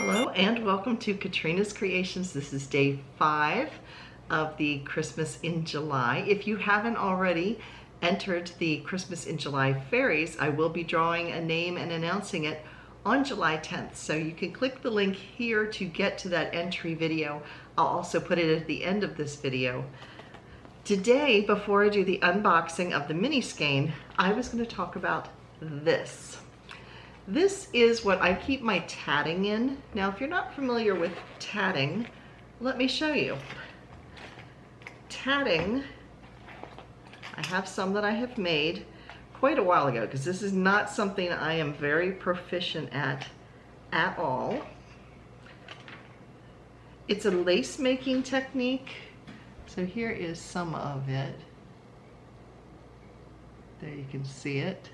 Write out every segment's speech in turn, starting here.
Hello and welcome to Katrina's Creations. This is day 5 of the Christmas in July. If you haven't already entered the Christmas in July fairies, I will be drawing a name and announcing it on July 10th. So you can click the link here to get to that entry video. I'll also put it at the end of this video. Today, before I do the unboxing of the mini skein, I was going to talk about this. This is what I keep my tatting in. Now, if you're not familiar with tatting, let me show you. Tatting, I have some that I have made quite a while ago because this is not something I am very proficient at all. It's a lace making technique. So here is some of it. There you can see it.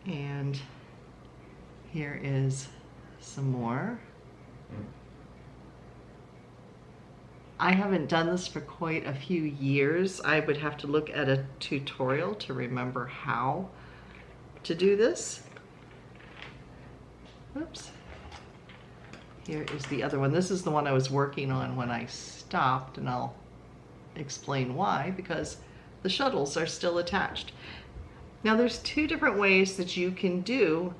And here is some more. I haven't done this for quite a few years. I would have to look at a tutorial to remember how to do this. Oops. Here is the other one. This is the one I was working on when I stopped, and I'll explain why, because the shuttles are still attached. Now there's two different ways that you can do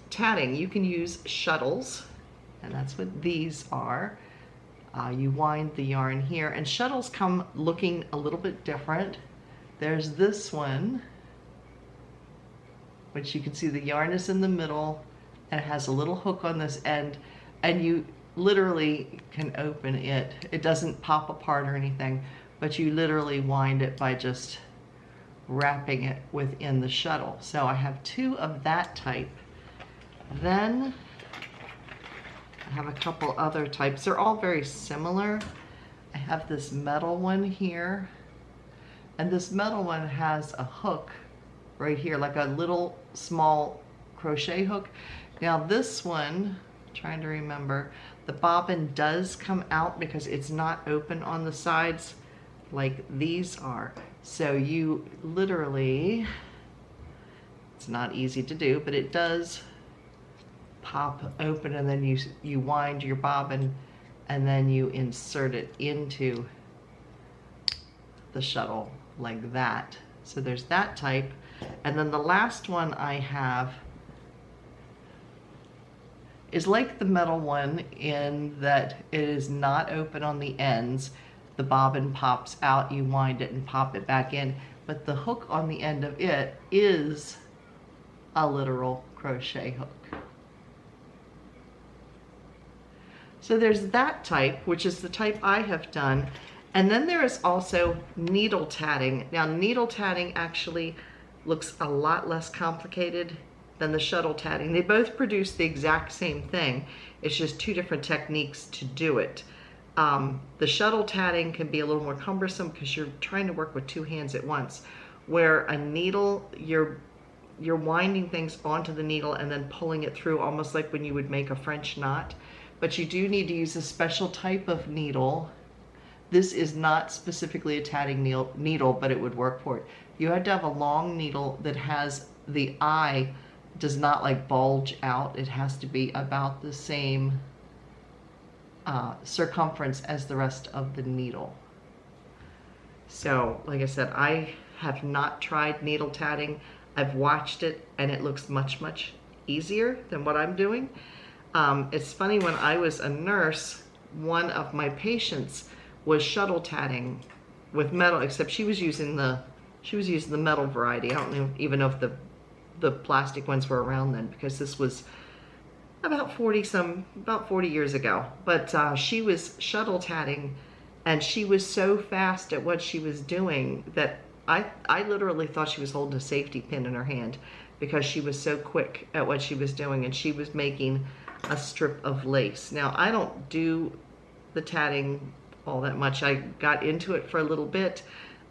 tatting. You can use shuttles, and that's what these are. You wind the yarn here, and shuttles come looking a little bit different. There's this one, which you can see the yarn is in the middle, and it has a little hook on this end, and you literally can open it. It doesn't pop apart or anything, but you literally wind it by just wrapping it within the shuttle. So I have two of that type. Then I have a couple other types. They're all very similar. I have this metal one here, and this metal one has a hook right here, like a little small crochet hook. Now this one, I'm trying to remember, the bobbin does come out because it's not open on the sides like these are. So you literally, it's not easy to do, but it does pop open, and then you wind your bobbin, and then you insert it into the shuttle like that. So there's that type. And then the last one I have is like the metal one in that it is not open on the ends. The bobbin pops out, you wind it and pop it back in, but the hook on the end of it is a literal crochet hook. So there's that type, which is the type I have done. And then there is also needle tatting. Now needle tatting actually looks a lot less complicated than the shuttle tatting. They both produce the exact same thing. It's just two different techniques to do it. The shuttle tatting can be a little more cumbersome because you're trying to work with two hands at once, where a needle, you're winding things onto the needle and then pulling it through, almost like when you would make a French knot. But you do need to use a special type of needle. This is not specifically a tatting needle, but it would work for it. You have to have a long needle that has the eye does not like bulge out. It has to be about the same circumference as the rest of the needle. So like I said, I have not tried needle tatting. I've watched it and it looks much easier than what I'm doing. It's funny, when I was a nurse, one of my patients was shuttle tatting with metal, except she was using the metal variety. I don't even know if the plastic ones were around then, because this was about 40 years ago. But she was shuttle tatting, and she was so fast at what she was doing that I literally thought she was holding a safety pin in her hand, because she was so quick at what she was doing, and she was making a strip of lace. Now I don't do the tatting all that much. I got into it for a little bit,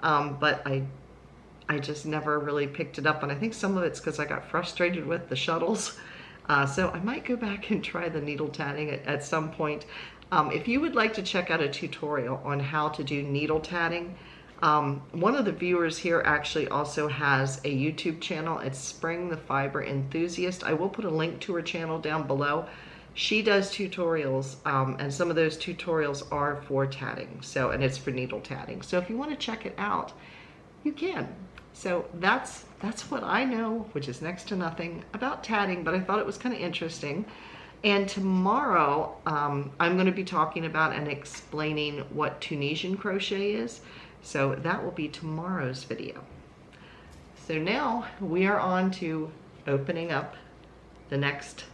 but I just never really picked it up, and I think some of it's because I got frustrated with the shuttles. So I might go back and try the needle tatting at some point. If you would like to check out a tutorial on how to do needle tatting, One of the viewers here actually also has a YouTube channel. It's Spring the Fiber Enthusiast. I will put a link to her channel down below. She does tutorials, and some of those tutorials are for tatting. So, and it's for needle tatting. So if you want to check it out, you can. So that's what I know, which is next to nothing, about tatting, but I thought it was kind of interesting. And tomorrow, I'm going to be talking about and explaining what Tunisian crochet is. So that will be tomorrow's video. So now we are on to opening up the next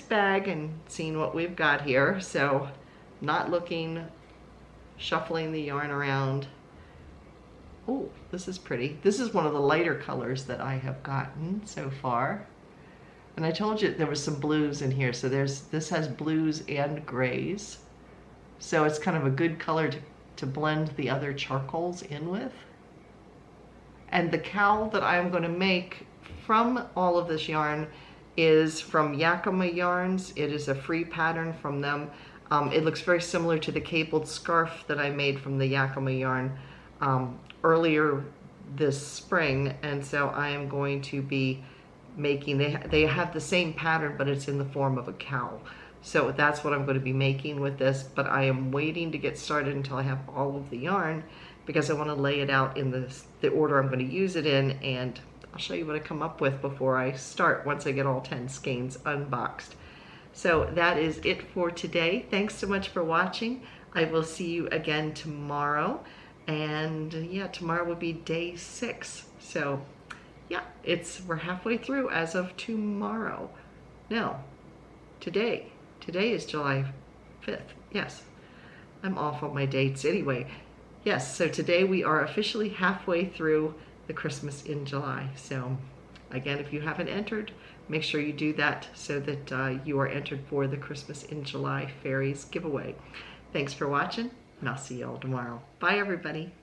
bag and seeing what we've got here. So not looking, shuffling the yarn around. Oh, this is pretty. This is one of the lighter colors that I have gotten so far. And I told you there was some blues in here. So this has blues and grays. So it's kind of a good color to blend the other charcoals in with. And the cowl that I'm going to make from all of this yarn is from Yakima Yarns. It is a free pattern from them. It looks very similar to the cabled scarf that I made from the Yakima yarn earlier this spring, and so I am going to be making, they have the same pattern, but it's in the form of a cowl. So that's what I'm going to be making with this, but I am waiting to get started until I have all of the yarn, because I want to lay it out in the order I'm going to use it in, and I'll show you what I come up with before I start, once I get all 10 skeins unboxed. So that is it for today. Thanks so much for watching. I will see you again tomorrow. And yeah, tomorrow will be day 6. So yeah, we're halfway through as of tomorrow. No, today is July 5th. Yes, I'm off on my dates anyway. Yes, so today we are officially halfway through the Christmas in July. So again, if you haven't entered, make sure you do that so that you are entered for the Christmas in July Fairies giveaway. Thanks for watching, and I'll see you all tomorrow. Bye, everybody.